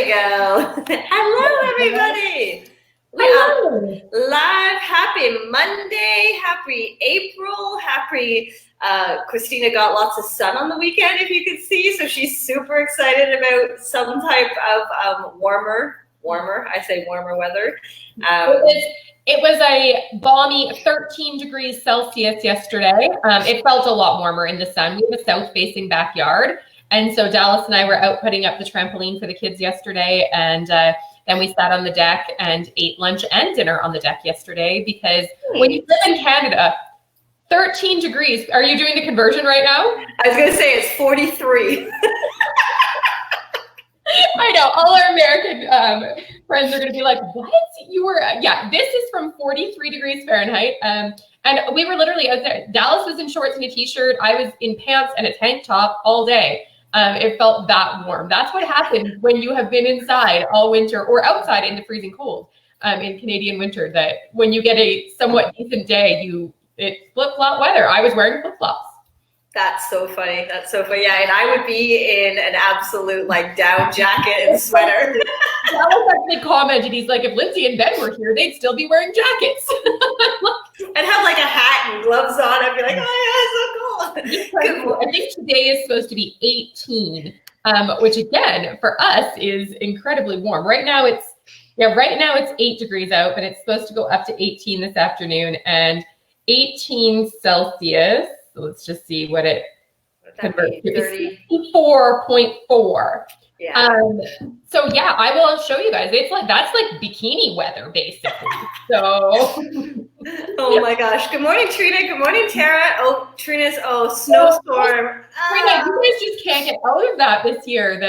go. Hello, everybody. We are live. Happy Monday. Happy April. Happy Christina got lots of sun on the weekend, if you could see. So she's super excited about some type of warmer weather. It was a balmy 13 degrees Celsius yesterday. It felt a lot warmer in the sun. We have a south-facing backyard. And so Dallas and I were out putting up the trampoline for the kids yesterday. And then we sat on the deck and ate lunch and dinner on the deck yesterday because when you live in Canada, 13 degrees. Are you doing the conversion right now? I was going to say it's 43. I know. All our American friends are going to be like, what? You were, yeah, this is from 43 degrees Fahrenheit. And we were literally out there. Dallas was in shorts and a t-shirt. I was in pants and a tank top all day. It felt that warm. That's what happens when you have been inside all winter or outside in the freezing cold in Canadian winter, that when you get a somewhat decent day, it's flip-flop weather. I was wearing flip-flops. That's so funny. That's so funny. Yeah, and I would be in an absolute down jacket and sweater. Dallas actually commented, he's like, if Lindsay and Ben were here, they'd still be wearing jackets. I'd have a hat and gloves on. I'd be like, oh yeah, it's so cool. I think today is supposed to be 18, which again, for us is incredibly warm. Right now it's 8 degrees out, but it's supposed to go up to 18 this afternoon and 18 Celsius. So let's just see what it converts to. 64.4. Yeah. So yeah, I will show you guys. That's like bikini weather basically. So. Oh my gosh. Good morning, Trina. Good morning, Tara. Oh, Trina's snowstorm. Trina, you guys just can't get out of that this year.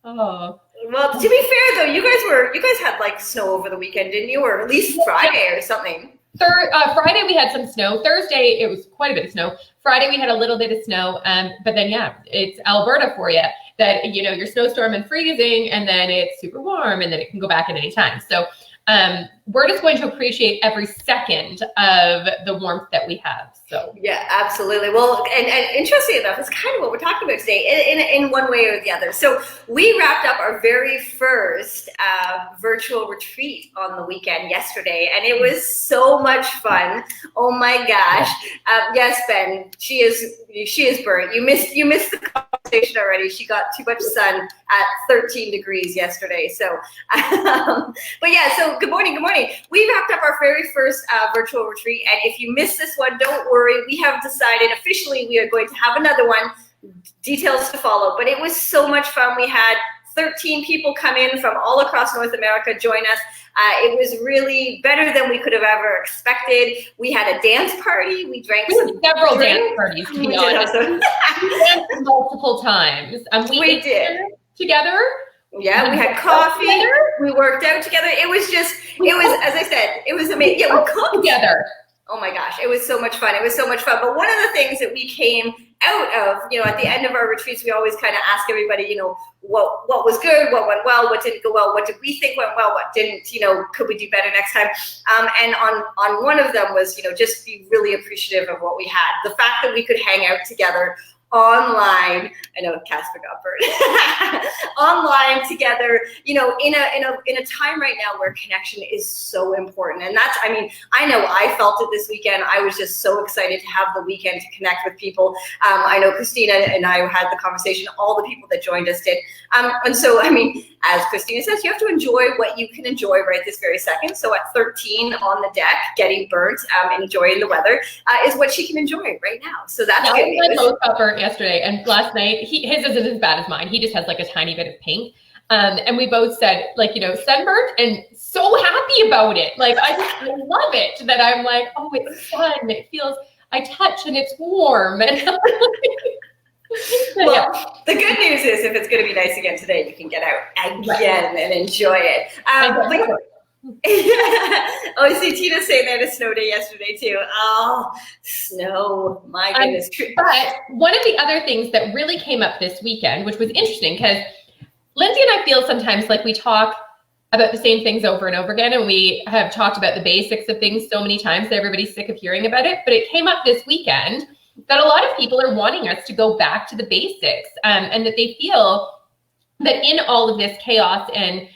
Well, to be fair though, you guys had snow over the weekend, didn't you? Or at least Friday or something. Friday we had some snow. Thursday it was quite a bit of snow. Friday we had a little bit of snow. But then it's Alberta for you. That you're snowstorm and freezing, and then it's super warm, and then it can go back at any time. So we're just going to appreciate every second of the warmth that we have. So yeah, absolutely. Well, and interesting enough, it's kind of what we're talking about today in one way or the other. So we wrapped up our very first virtual retreat on the weekend yesterday, and it was so much fun. Oh my gosh. Yes, Ben, she is burnt. You missed the conversation already. She got too much sun at 13 degrees yesterday. So, but yeah, so good morning. We wrapped up our very first virtual retreat, and if you missed this one, don't worry. We have decided officially we are going to have another one. Details to follow, but it was so much fun. We had 13 people come in from all across North America, join us. It was really better than we could have ever expected. We had a dance party. We drank several dance parties, to be honest. We danced multiple times. We did together. Yeah, we had coffee. We worked out together. It was, as I said, it was amazing. Yeah, we cooked together. Oh my gosh, it was so much fun. But one of the things that we came out of, at the end of our retreats, we always kind of ask everybody, what was good, what went well, what didn't go well, what did we think went well, what didn't, could we do better next time? And on one of them was, just be really appreciative of what we had. The fact that we could hang out together online. I know Casper got burned. Online together, in a time right now where connection is so important. And that's, I know I felt it this weekend. I was just so excited to have the weekend to connect with people. I know Christina and I had the conversation, all the people that joined us did. And so, as Christina says, you have to enjoy what you can enjoy right this very second. So at 13 on the deck, getting burnt, enjoying the weather is what she can enjoy right now. So that's good news. I both got burnt yesterday, and last night his isn't as bad as mine. He just has a tiny bit of pink. And we both said sunburnt, and so happy about it. I love it that I'm oh, it's sun. It feels, I touch and it's warm. And well, yeah. The good news is if it's going to be nice again today, you can get out again and enjoy it. Oh, I see Tina saying they had a snow day yesterday too. Oh, snow, my goodness. But one of the other things that really came up this weekend, which was interesting, because Lindsay and I feel sometimes like we talk about the same things over and over again, and we have talked about the basics of things so many times that everybody's sick of hearing about it. But it came up this weekend that a lot of people are wanting us to go back to the basics, and that they feel that in all of this chaos and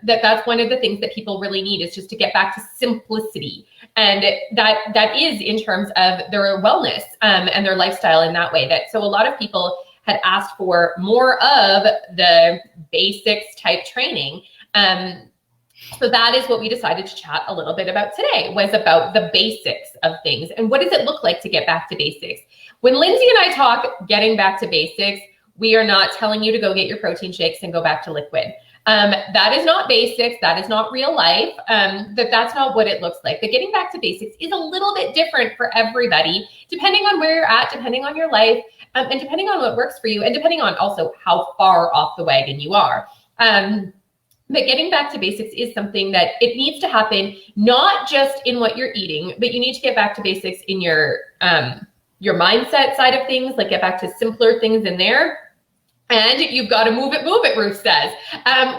that's one of the things that people really need is just to get back to simplicity. And that is in terms of their wellness and their lifestyle in that way. So a lot of people had asked for more of the basics type training. So that is what we decided to chat a little bit about today, was about the basics of things. And what does it look like to get back to basics? When Lindsay and I talk getting back to basics, we are not telling you to go get your protein shakes and go back to liquid. That is not basics. That is not real life. That's not what it looks like. But getting back to basics is a little bit different for everybody, depending on where you're at, depending on your life, and depending on what works for you, and depending on also how far off the wagon you are. But getting back to basics is something that it needs to happen, not just in what you're eating, but you need to get back to basics in your mindset side of things, like get back to simpler things in there. And you've got to move it, Ruth says,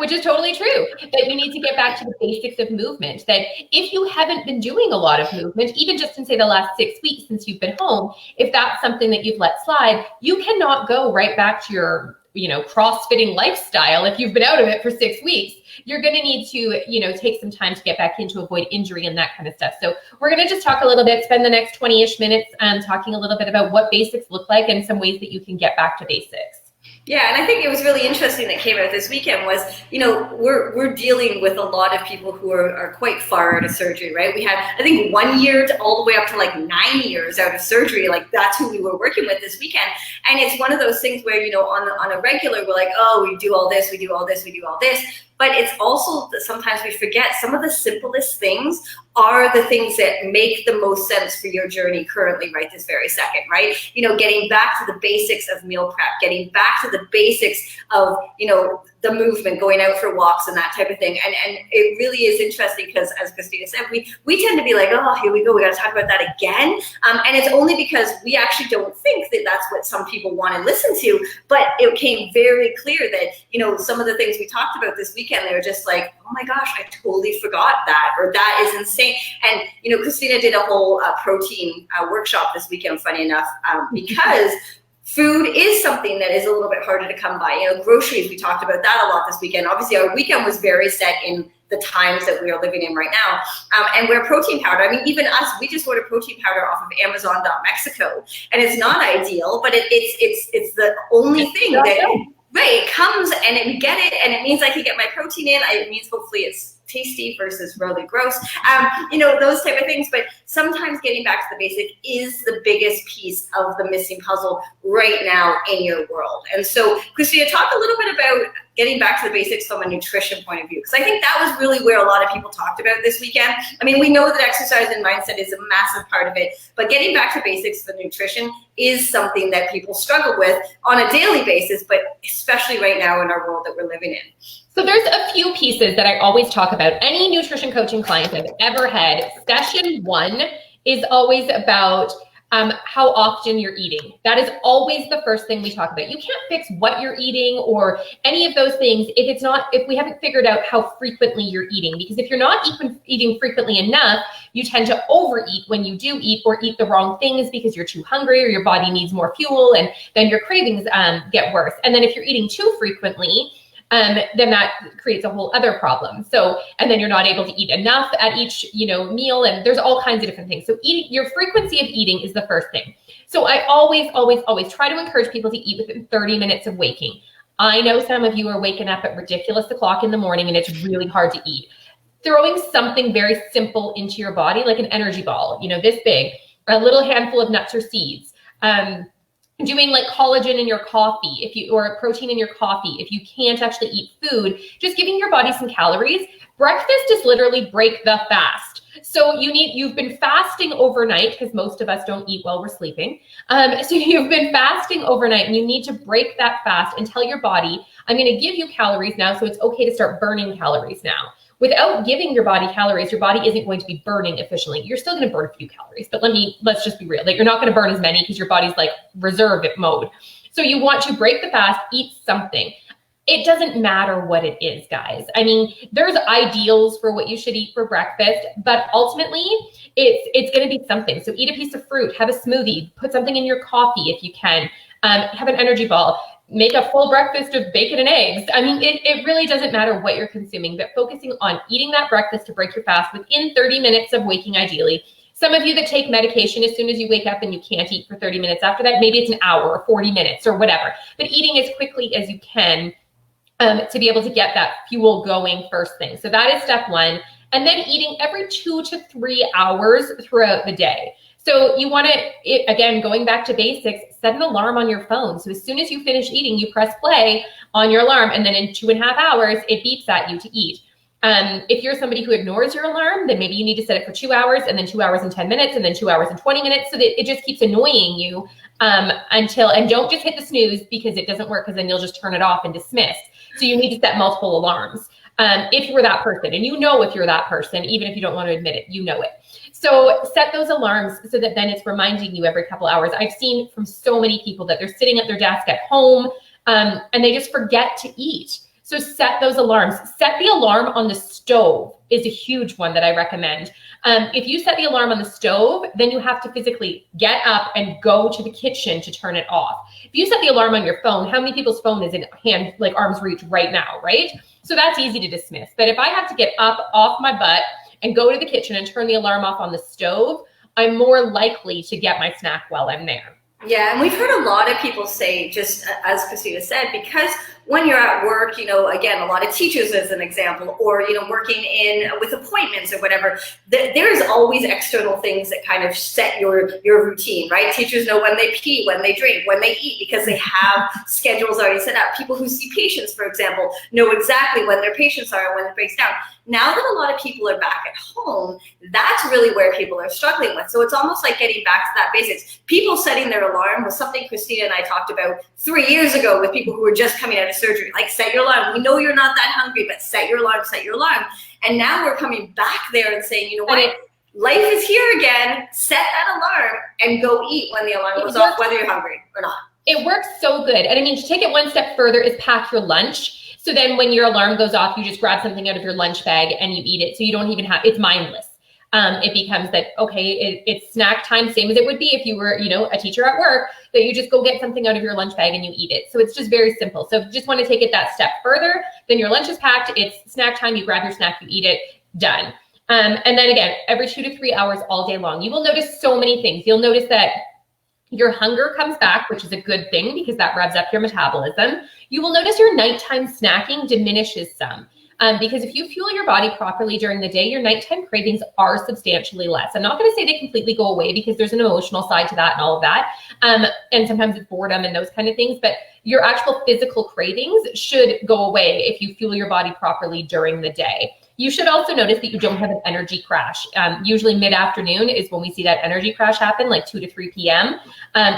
which is totally true, that you need to get back to the basics of movement, that if you haven't been doing a lot of movement, even just in say the last 6 weeks since you've been home, if that's something that you've let slide, you cannot go right back to your CrossFitting lifestyle. If you've been out of it for 6 weeks, you're going to need to, take some time to get back in to avoid injury and that kind of stuff. So we're going to just talk a little bit, spend the next 20-ish minutes talking a little bit about what basics look like and some ways that you can get back to basics. Yeah, and I think it was really interesting that came out this weekend was, we're dealing with a lot of people who are quite far out of surgery, right? We had, I think, 1 year to all the way up to like 9 years out of surgery. Like that's who we were working with this weekend. And it's one of those things where, on a regular, we're like, oh, we do all this, we do all this, we do all this. But it's also that sometimes we forget some of the simplest things are the things that make the most sense for your journey currently, right this very second, right? Getting back to the basics of meal prep, getting back to the basics of, the movement, going out for walks and that type of thing. And it really is interesting because, as Christina said, we tend to be like, oh, here we go, we got to talk about that again. And it's only because we actually don't think that that's what some people want to listen to. But it became very clear that, some of the things we talked about this weekend, they were just like, oh my gosh, I totally forgot that, or that is insane. And, Christina did a whole protein workshop this weekend, funny enough, because food is something that is a little bit harder to come by. Groceries, we talked about that a lot this weekend. Obviously, our weekend was very set in the times that we are living in right now. And we're protein powder. I mean, even us, we just ordered protein powder off of Amazon.Mexico. And it's not ideal, but it's the only thing that, right, it comes and we get it, and it means I can get my protein in. It means hopefully it's tasty versus really gross, those type of things. But sometimes getting back to the basic is the biggest piece of the missing puzzle right now in your world. And so, Christina, talk a little bit about getting back to the basics from a nutrition point of view, because I think that was really where a lot of people talked about this weekend. I mean, we know that exercise and mindset is a massive part of it, but getting back to basics for nutrition is something that people struggle with on a daily basis, but especially right now in our world that we're living in. So there's a few pieces that I always talk about. Any nutrition coaching client I've ever had, session 1 is always about how often you're eating. That is always the first thing we talk about. You can't fix what you're eating or any of those things if we haven't figured out how frequently you're eating. Because if you're not eating frequently enough, you tend to overeat when you do eat, or eat the wrong things because you're too hungry or your body needs more fuel, and then your cravings get worse. And then if you're eating too frequently, then that creates a whole other problem. So, and then you're not able to eat enough at each, meal, and there's all kinds of different things. So your frequency of eating is the first thing. So I always try to encourage people to eat within 30 minutes of waking. I know some of you are waking up at ridiculous o'clock in the morning and it's really hard to eat. Throwing something very simple into your body, like an energy ball, this big, a little handful of nuts or seeds, doing like collagen in your coffee, or protein in your coffee. If you can't actually eat food, just giving your body some calories. Breakfast is literally break the fast. So you've been fasting overnight, because most of us don't eat while we're sleeping. So you've been fasting overnight, and you need to break that fast and tell your body, I'm going to give you calories now, so it's okay to start burning calories now. Without giving your body calories, your body isn't going to be burning efficiently. You're still going to burn a few calories, but let's just be real. Like, you're not going to burn as many because your body's like reserve mode. So you want to break the fast, eat something. It doesn't matter what it is, guys. I mean, there's ideals for what you should eat for breakfast, but ultimately it's going to be something. So eat a piece of fruit, have a smoothie, put something in your coffee if you can, have an energy ball. make a full breakfast of bacon and eggs. I mean, it really doesn't matter what you're consuming, but focusing on eating that breakfast to break your fast within 30 minutes of waking, ideally. Some of you that take medication as soon as you wake up and you can't eat for 30 minutes after that, maybe it's an hour or 40 minutes or whatever, but eating as quickly as you can to be able to get that fuel going first thing. So that is step one. And then eating every 2 to 3 hours throughout the day. So you want to, again, going back to basics, set an alarm on your phone. So as soon as you finish eating, you press play on your alarm, and then in 2.5 hours, it beeps at you to eat. If you're somebody who ignores your alarm, then maybe you need to set it for 2 hours, and then 2 hours and 10 minutes, and then 2 hours and 20 minutes, so that it just keeps annoying you and don't just hit the snooze, because it doesn't work, because then you'll just turn it off and dismiss. So you need to set multiple alarms. If you were that person, and you know if you're that person, even if you don't want to admit it, you know it. So set those alarms so that then it's reminding you every couple hours. I've seen from so many people that they're sitting at their desk at home and they just forget to eat. So set those alarms. Set the alarm on the stove is a huge one that I recommend. If you set the alarm on the stove, then you have to physically get up and go to the kitchen to turn it off. If you set the alarm on your phone, how many people's phone is in hand, like arm's reach right now, right? So that's easy to dismiss. But if I have to get up off my butt and go to the kitchen and turn the alarm off on the stove, I'm more likely to get my snack while I'm there. Yeah, and we've heard a lot of people say, just as Christina said, because when you're at work, you know, again, a lot of teachers as an example, or, you know, working in with appointments or whatever, there's always external things that kind of set your routine, right? Teachers know when they pee, when they drink, when they eat, because they have schedules already set up. People who see patients, for example, know exactly when their patients are and when it breaks down. Now that a lot of people are back at home, that's really where people are struggling with. So it's almost like getting back to that basics. People setting their alarm was something Christina and I talked about 3 years ago with people who were just coming out of surgery. Like, set your alarm. We know you're not that hungry, but set your alarm, set your alarm. And now we're coming back there and saying, you know what? Life is here again. Set that alarm and go eat when the alarm goes off, whether you're hungry or not. It works so good. And I mean, to take it one step further is pack your lunch. So then when your alarm goes off, you just grab something out of your lunch bag and you eat it. So you don't even have, it's mindless. It becomes that, okay, it's snack time, same as it would be if you were, you know, a teacher at work, that you just go get something out of your lunch bag and you eat it. So it's just very simple. So if you just want to take it that step further, then your lunch is packed, it's snack time, you grab your snack, you eat it, done. And then again, every 2 to 3 hours all day long, you will notice so many things. You'll notice that your hunger comes back, which is a good thing because that revs up your metabolism. You will notice your nighttime snacking diminishes some. Because if you fuel your body properly during the day, your nighttime cravings are substantially less. I'm not going to say they completely go away because there's an emotional side to that and all of that. And sometimes it's boredom and those kind of things, but your actual physical cravings should go away if you fuel your body properly during the day. You should also notice that you don't have an energy crash. Usually mid-afternoon is when we see that energy crash happen, like 2 to 3 p.m.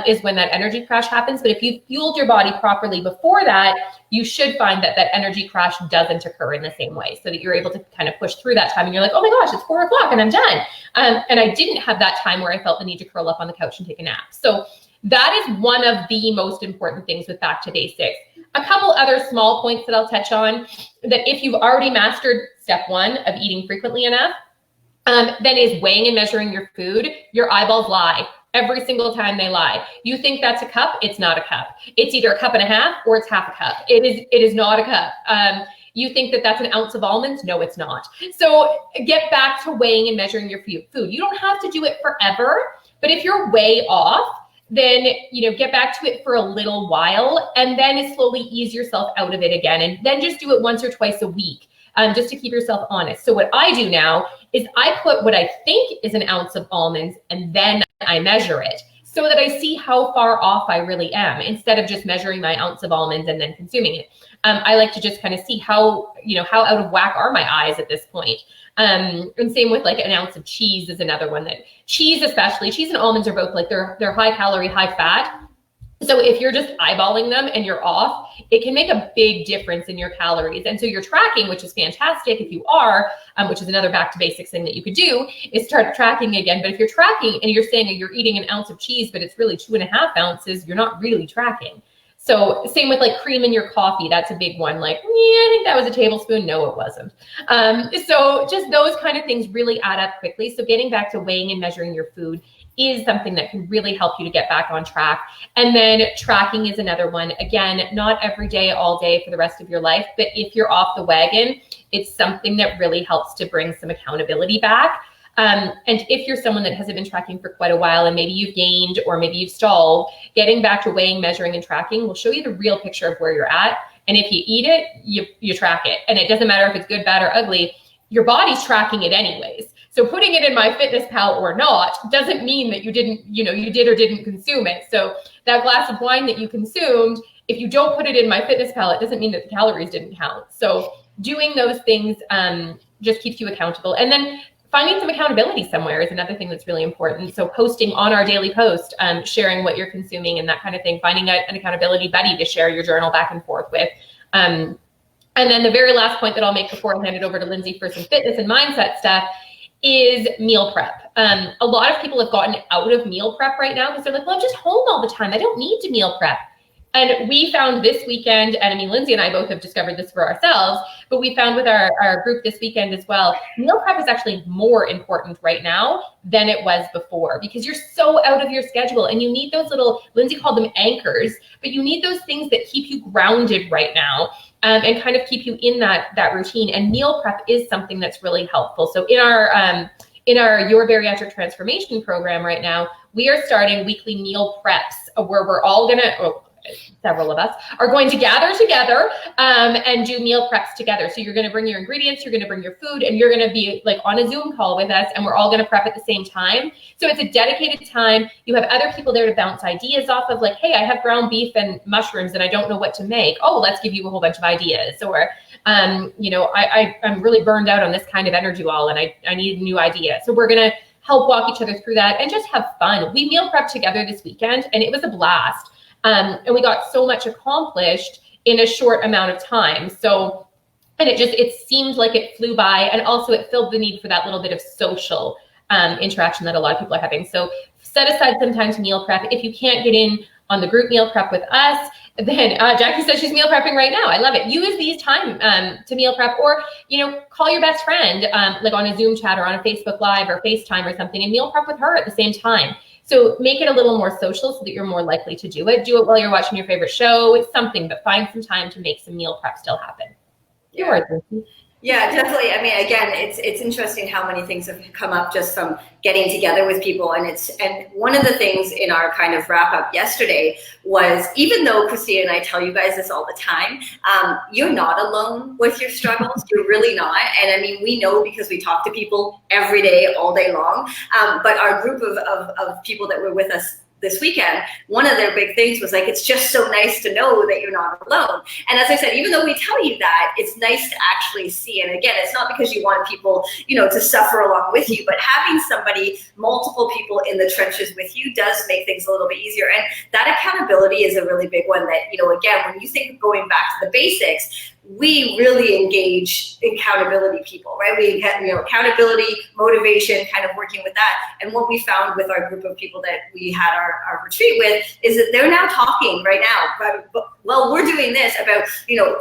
Is when that energy crash happens. But if you fueled your body properly before that, you should find that that energy crash doesn't occur in the same way, so that you're able to kind of push through that time and you're like, oh my gosh, it's 4 o'clock and I'm done. And I didn't have that time where I felt the need to curl up on the couch and take a nap. So that is one of the most important things with back to basics. A couple other small points that I'll touch on, that if you've already mastered step 1 of eating frequently enough, then is weighing and measuring your food. Your eyeballs lie. Every single time they lie. You think that's a cup, it's not a cup. It's either a cup and a half or it's half a cup. It is not a cup. You think that that's an ounce of almonds? No, it's not. So get back to weighing and measuring your food. You don't have to do it forever, but if you're way off, then, you know, get back to it for a little while and then slowly ease yourself out of it again. And then just do it once or twice a week, just to keep yourself honest. So what I do now is I put what I think is an ounce of almonds and then I measure it so that I see how far off I really am, instead of just measuring my ounce of almonds and then consuming it. I like to just kind of see how, you know, how out of whack are my eyes at this point. And same with like an ounce of cheese is another one. That cheese, especially cheese and almonds, are both like they're high calorie, high fat. So if you're just eyeballing them and you're off, it can make a big difference in your calories. And so you're tracking, which is fantastic if you are, which is another back to basics thing that you could do, is start tracking again. But if you're tracking and you're saying you're eating an ounce of cheese, but it's really 2.5 ounces, you're not really tracking. So same with like cream in your coffee. That's a big one. Like, yeah, I think that was a tablespoon. No, it wasn't. So just those kind of things really add up quickly. So getting back to weighing and measuring your food is something that can really help you to get back on track. And then tracking is another one. Again, not every day, all day for the rest of your life, but if you're off the wagon, it's something that really helps to bring some accountability back. And if you're someone that hasn't been tracking for quite a while and maybe you've gained or maybe you've stalled, getting back to weighing, measuring, and tracking will show you the real picture of where you're at. And if you eat it, you track it. And it doesn't matter if it's good, bad, or ugly, your body's tracking it anyways. So putting it in MyFitnessPal or not doesn't mean that you didn't, you did or didn't consume it. So that glass of wine that you consumed, if you don't put it in MyFitnessPal, it doesn't mean that the calories didn't count. So doing those things just keeps you accountable. And then finding some accountability somewhere is another thing that's really important. So posting on our daily post, sharing what you're consuming and that kind of thing, finding an accountability buddy to share your journal back and forth with. And then the very last point that I'll make before I hand it over to Lindsay for some fitness and mindset stuff is meal prep. A lot of people have gotten out of meal prep right now because they're like, well, I'm just home all the time. I don't need to meal prep. And we found this weekend, and I mean, Lindsay and I both have discovered this for ourselves, but we found with our group this weekend as well, meal prep is actually more important right now than it was before because you're so out of your schedule and you need those little, Lindsay called them anchors, but you need those things that keep you grounded right now. And kind of keep you in that routine. And meal prep is something that's really helpful. So in our Your Bariatric Transformation program right now, we are starting weekly meal preps where we're all several of us are going to gather together and do meal preps together. So you're going to bring your ingredients, you're going to bring your food, and you're going to be like on a Zoom call with us, and we're all going to prep at the same time. So it's a dedicated time. You have other people there to bounce ideas off of, like, hey, I have ground beef and mushrooms and I don't know what to make. Oh, let's give you a whole bunch of ideas. Or, I'm really burned out on this kind of energy wall and I need a new idea. So we're going to help walk each other through that and just have fun. We meal prepped together this weekend and it was a blast. And we got so much accomplished in a short amount of time. So, and it seemed like it flew by, and also it filled the need for that little bit of social interaction that a lot of people are having. So set aside some time to meal prep. If you can't get in on the group meal prep with us, then Jackie says she's meal prepping right now. I love it. Use these time to meal prep, or, call your best friend, like on a Zoom chat or on a Facebook Live or FaceTime or something, and meal prep with her at the same time. So make it a little more social so that you're more likely to do it. Do it while you're watching your favorite show. It's something, but find some time to make some meal prep still happen. Yeah. Yeah, definitely. I mean, again, it's interesting how many things have come up just from getting together with people. And one of the things in our kind of wrap up yesterday was, even though Christina and I tell you guys this all the time, you're not alone with your struggles. You're really not. And I mean, we know because we talk to people every day, all day long. But our group of people that were with us this weekend, one of their big things was like, it's just so nice to know that you're not alone. And as I said, even though we tell you that, it's nice to actually see. And again, it's not because you want people, to suffer along with you, but having somebody, multiple people in the trenches with you does make things a little bit easier. And that accountability is a really big one that, again, when you think of going back to the basics, we really engage accountability people, right? We have, accountability, motivation, kind of working with that. And what we found with our group of people that we had our retreat with is that they're now talking right now, well, we're doing this about,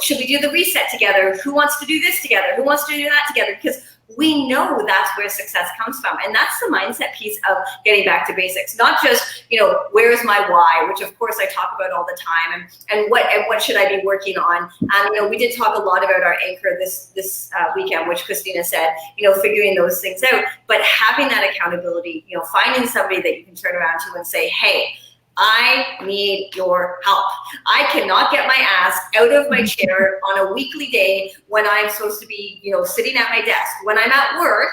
should we do the reset together? Who wants to do this together? Who wants to do that together? Because we know that's where success comes from. And that's the mindset piece of getting back to basics, not just, where's my why, which of course I talk about all the time, and what should I be working on? We did talk a lot about our anchor this weekend, which Christina said, figuring those things out, but having that accountability, finding somebody that you can turn around to and say, hey, I need your help. I cannot get my ass out of my chair on a weekly day when I'm supposed to be, sitting at my desk. When I'm at work,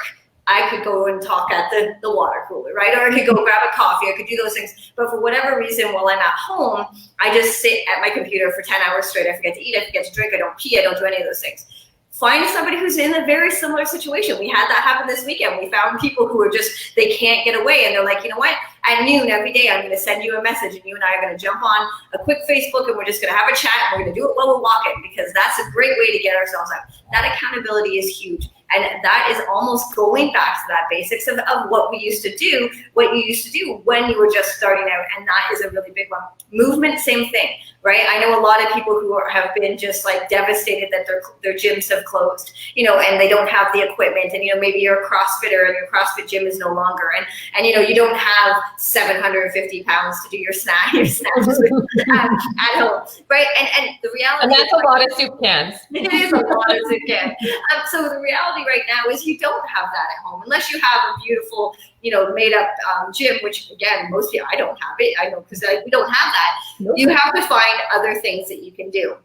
I could go and talk at the water cooler, right? Or I could go grab a coffee. I could do those things. But for whatever reason, while I'm at home, I just sit at my computer for 10 hours straight. I forget to eat. I forget to drink. I don't pee. I don't do any of those things. Find somebody who's in a very similar situation. We had that happen this weekend. We found people who are they can't get away. And they're like, you know what? At noon every day, I'm going to send you a message, and you and I are going to jump on a quick Facebook, and we're just going to have a chat, and we're going to do it while we're walking, because that's a great way to get ourselves out. That accountability is huge. And that is almost going back to that basics of what we used to do, what you used to do when you were just starting out. And that is a really big one. Movement, same thing, right? I know a lot of people who have been just like devastated that their gyms have closed, and they don't have the equipment, and, maybe you're a CrossFitter and your CrossFit gym is no longer. And you don't have 750 pounds to do your snacks at home, right? And the reality, and that's a lot of soup cans. It is a lot of soup cans. So the reality right now is you don't have that at home unless you have a beautiful, made up gym, which again, most people, I don't have it. I know because we don't have that. Nope. You have to find other things that you can do.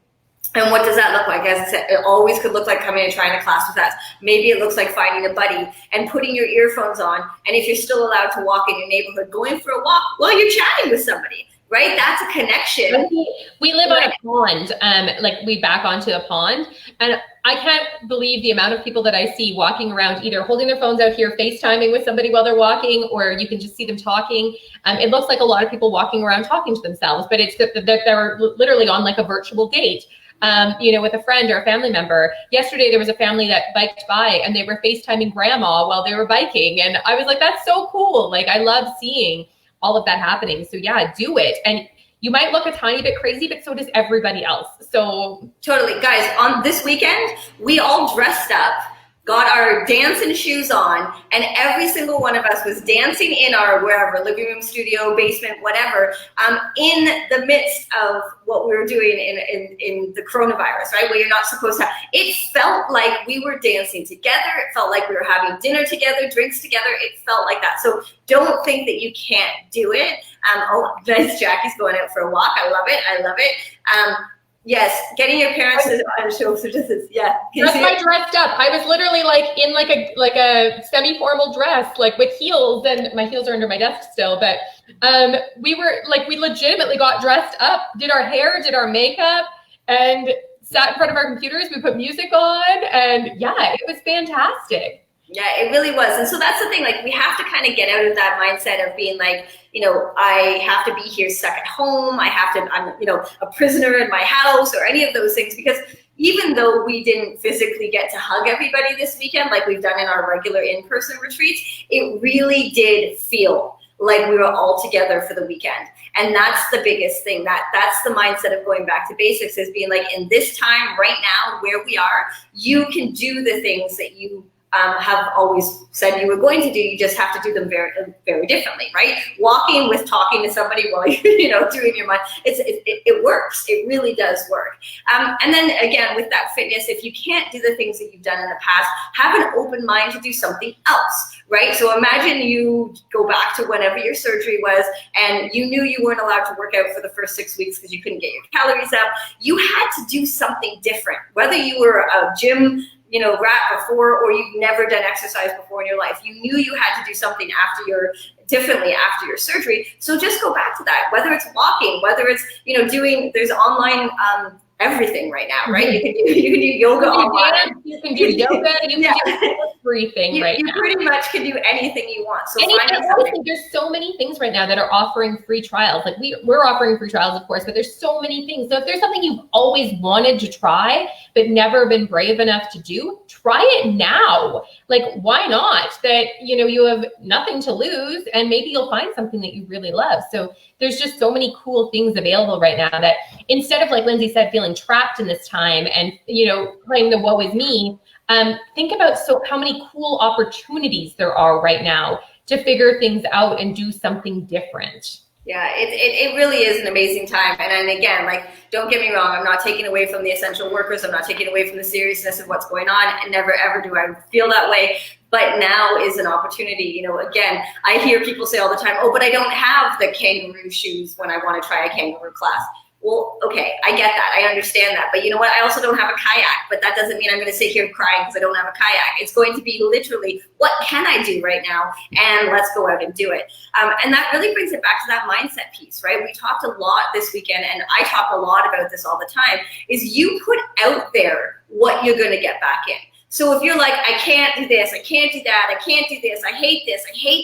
And what does that look like? As I said, it always could look like coming and trying a class with us. Maybe it looks like finding a buddy and putting your earphones on. And if you're still allowed to walk in your neighborhood, going for a walk while you're chatting with somebody, right? That's a connection. We live on a pond, like we back onto a pond. And I can't believe the amount of people that I see walking around, either holding their phones out here, FaceTiming with somebody while they're walking, or you can just see them talking. It looks like a lot of people walking around talking to themselves, but it's that they're literally on like a virtual date. With a friend or a family member. Yesterday, there was a family that biked by and they were FaceTiming grandma while they were biking. And I was like, that's so cool. Like, I love seeing all of that happening. So yeah, do it. And you might look a tiny bit crazy, but so does everybody else. So totally. Guys, on this weekend, we all dressed up, got our dancing shoes on, and every single one of us was dancing in our wherever, living room, studio, basement, whatever, in the midst of what we were doing in the coronavirus, right? Where you're not supposed to. It felt like we were dancing together. It felt like we were having dinner together, drinks together. It felt like that. So don't think that you can't do it. Nice, Jackie's going out for a walk. I love it. I love it. Yes, getting your parents to show certificates. Yeah, that's my dressed up. I was literally like in like a semi-formal dress, like with heels, and my heels are under my desk still. But we legitimately got dressed up, did our hair, did our makeup, and sat in front of our computers. We put music on, and yeah, it was fantastic. Yeah, it really was. And so that's the thing, like we have to kind of get out of that mindset of being like, I have to be here stuck at home. I'm a prisoner in my house or any of those things, because even though we didn't physically get to hug everybody this weekend, like we've done in our regular in-person retreats, it really did feel like we were all together for the weekend. And that's the biggest thing. That's the mindset of going back to basics, is being like, in this time right now where we are, you can do the things that you have always said you were going to do. You just have to do them very, very differently, right? Walking with talking to somebody while you're, doing your mind, it works. It really does work. And then again, with that fitness, if you can't do the things that you've done in the past, have an open mind to do something else, right? So imagine you go back to whenever your surgery was, and you knew you weren't allowed to work out for the first 6 weeks because you couldn't get your calories up. You had to do something different, whether you were a gym rat before, or you've never done exercise before in your life. You knew you had to do something differently after your surgery. So just go back to that, whether it's walking, whether it's, there's online, everything right now, right? You can do yoga online. You can do yoga. You can do everything right now. You pretty much can do anything you want. So honestly, there's so many things right now that are offering free trials. Like we're offering free trials, of course, but there's so many things. So if there's something you've always wanted to try but never been brave enough to do, try it now. Like, why not? That you have nothing to lose, and maybe you'll find something that you really love. So there's just so many cool things available right now that, instead of, like Lindsay said, feeling trapped in this time and playing the woe is me, think about how many cool opportunities there are right now to figure things out and do something different. Yeah, it really is an amazing time. And again, like, don't get me wrong, I'm not taking away from the essential workers. I'm not taking away from the seriousness of what's going on. And never, ever do I feel that way. But now is an opportunity. Again, I hear people say all the time, oh, but I don't have the kangaroo shoes when I want to try a kangaroo class. Well, okay, I get that. I understand that. But you know what? I also don't have a kayak, but that doesn't mean I'm going to sit here crying because I don't have a kayak. It's going to be literally, what can I do right now? And let's go out and do it. And that really brings it back to that mindset piece, right? We talked a lot this weekend, and I talk a lot about this all the time, is you put out there what you're going to get back in. So if you're like, I can't do this, I can't do that, I can't do this, I hate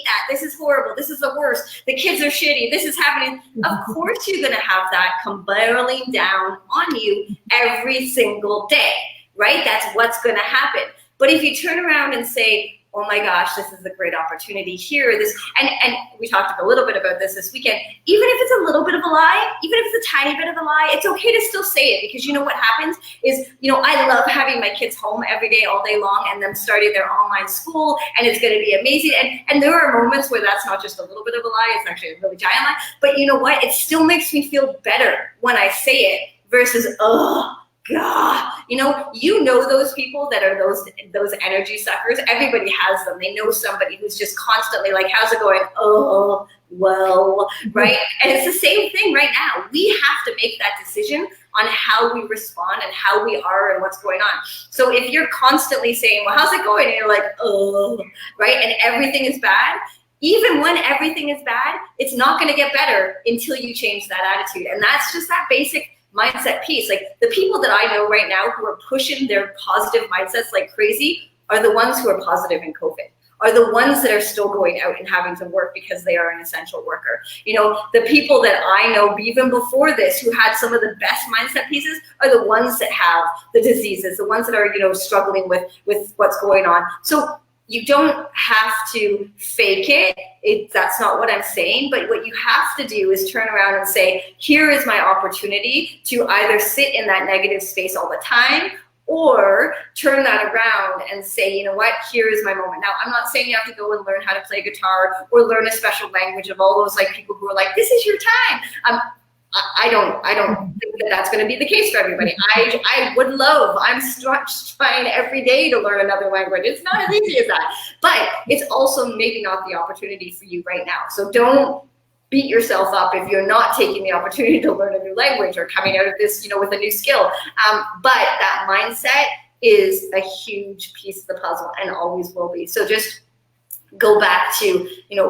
that, this is horrible, this is the worst, the kids are shitty, this is happening, of course you're gonna have that come barreling down on you every single day, right? That's what's gonna happen. But if you turn around and say, oh my gosh, this is a great opportunity here. And we talked a little bit about this weekend. Even if it's a little bit of a lie, even if it's a tiny bit of a lie, it's okay to still say it, because you know what happens is, I love having my kids home every day, all day long, and them starting their online school, and it's going to be amazing. And there are moments where that's not just a little bit of a lie, it's actually a really giant lie. But you know what? It still makes me feel better when I say it versus, oh, God, those people that are those energy suckers. Everybody has them. They know somebody who's just constantly like, how's it going? Oh, well, right? And it's the same thing right now. We have to make that decision on how we respond and how we are and what's going on. So if you're constantly saying, well, how's it going? And you're like, oh, right? And everything is bad. Even when everything is bad, it's not going to get better until you change that attitude. And that's just that basic mindset piece. Like, the people that I know right now who are pushing their positive mindsets like crazy are the ones who are positive in COVID, are the ones that are still going out and having to work because they are an essential worker. The people that I know even before this who had some of the best mindset pieces are the ones that have the diseases, the ones that are, struggling with what's going on. So you don't have to fake it. That's not what I'm saying. But what you have to do is turn around and say, here is my opportunity to either sit in that negative space all the time, or turn that around and say, you know what, here is my moment. Now, I'm not saying you have to go and learn how to play guitar or learn a special language of all those like people who are like, this is your time. I don't think that that's going to be the case for everybody. I would love, I'm trying every day to learn another language. It's not as easy as that, but it's also maybe not the opportunity for you right now. So don't beat yourself up if you're not taking the opportunity to learn a new language or coming out of this, with a new skill. But that mindset is a huge piece of the puzzle and always will be. So just go back to,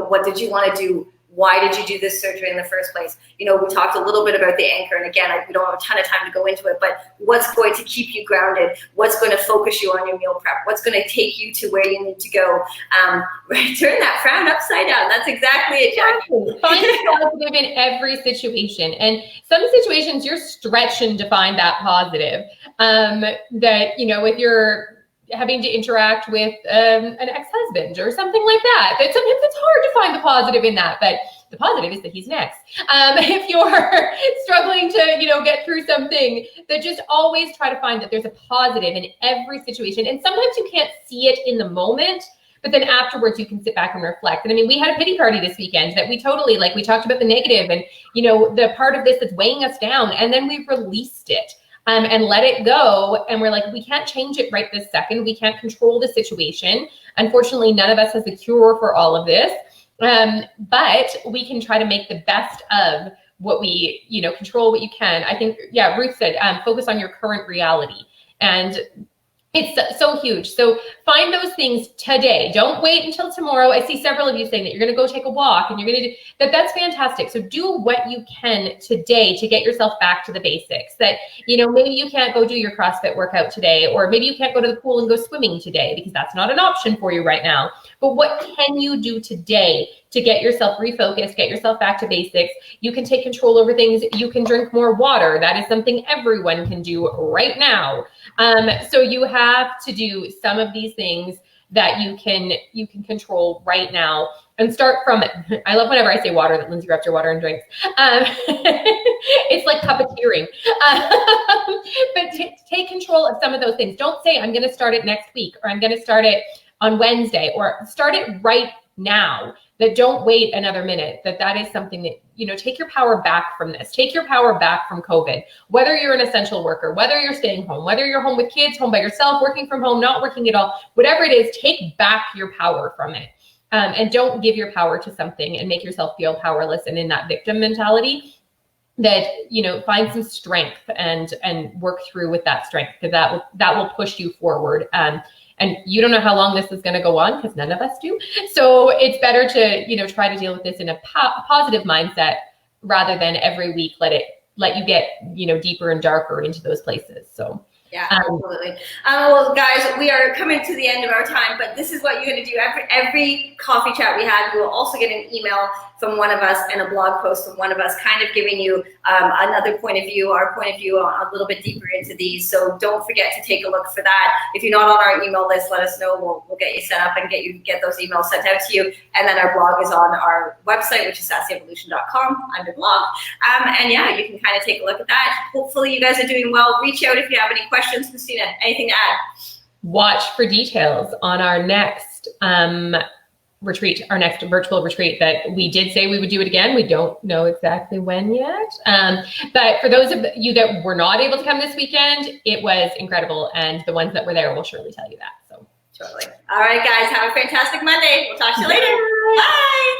what did you want to do? Why did you do this surgery in the first place? We talked a little bit about the anchor, and again, we don't have a ton of time to go into it, but what's going to keep you grounded? What's going to focus you on your meal prep? What's going to take you to where you need to go? Turn that frown upside down. That's exactly it, Jackie. Find the positive in every situation. And some situations you're stretching to find that positive. If you're having to interact with an ex-husband or something like that sometimes it's hard to find the positive in that, but the positive is that he's next. If you're struggling to get through something, that just always try to find that there's a positive in every situation. And sometimes you can't see it in the moment, but then afterwards you can sit back and reflect. And I mean, we had a pity party this weekend that we totally, we talked about the negative and the part of this that's weighing us down, and then we released it. And let it go. And we're like, we can't change it right this second. We can't control the situation. Unfortunately, none of us has the cure for all of this. But we can try to make the best of what we, control what you can. I think, Ruth said, focus on your current reality. And it's so huge. So find those things today. Don't wait until tomorrow. I see several of you saying that you're going to go take a walk and you're going to do that. That's fantastic. So do what you can today to get yourself back to the basics. That, maybe you can't go do your CrossFit workout today, or maybe you can't go to the pool and go swimming today because that's not an option for you right now. But what can you do today to get yourself refocused, get yourself back to basics? You can take control over things. You can drink more water. That is something everyone can do right now. So you have to do some of these things that you can control right now and start from it. I love whenever I say water that Lindsay grabs your water and drinks. It's like puppeteering. But take control of some of those things. Don't say, I'm going to start it next week, or I'm going to start it on Wednesday, or start it right now. That don't wait another minute. That is something that, take your power back from this. Take your power back from COVID. Whether you're an essential worker, whether you're staying home, whether you're home with kids, home by yourself, working from home, not working at all, whatever it is, take back your power from it. And don't give your power to something and make yourself feel powerless and in that victim mentality. That, find some strength and work through with that strength, because that will push you forward. And you don't know how long this is going to go on, because none of us do. So it's better to, try to deal with this in a positive mindset rather than every week let you get, deeper and darker into those places. So. Yeah, absolutely. Well, guys, we are coming to the end of our time, but this is what you're going to do. Every coffee chat we have, you will also get an email from one of us and a blog post from one of us, kind of giving you another point of view, our point of view a little bit deeper into these. So don't forget to take a look for that. If you're not on our email list, let us know. We'll get you set up and get those emails sent out to you. And then our blog is on our website, which is sassyevolution.com under blog. And yeah, you can kind of take a look at that. Hopefully you guys are doing well. Reach out if you have any questions. Christina, anything to add? Watch for details on our next retreat, our next virtual retreat that we did say we would do it again. We don't know exactly when yet. But for those of you that were not able to come this weekend, it was incredible. And the ones that were there will surely tell you that. So totally. All right, guys, have a fantastic Monday. We'll talk to you later. Bye.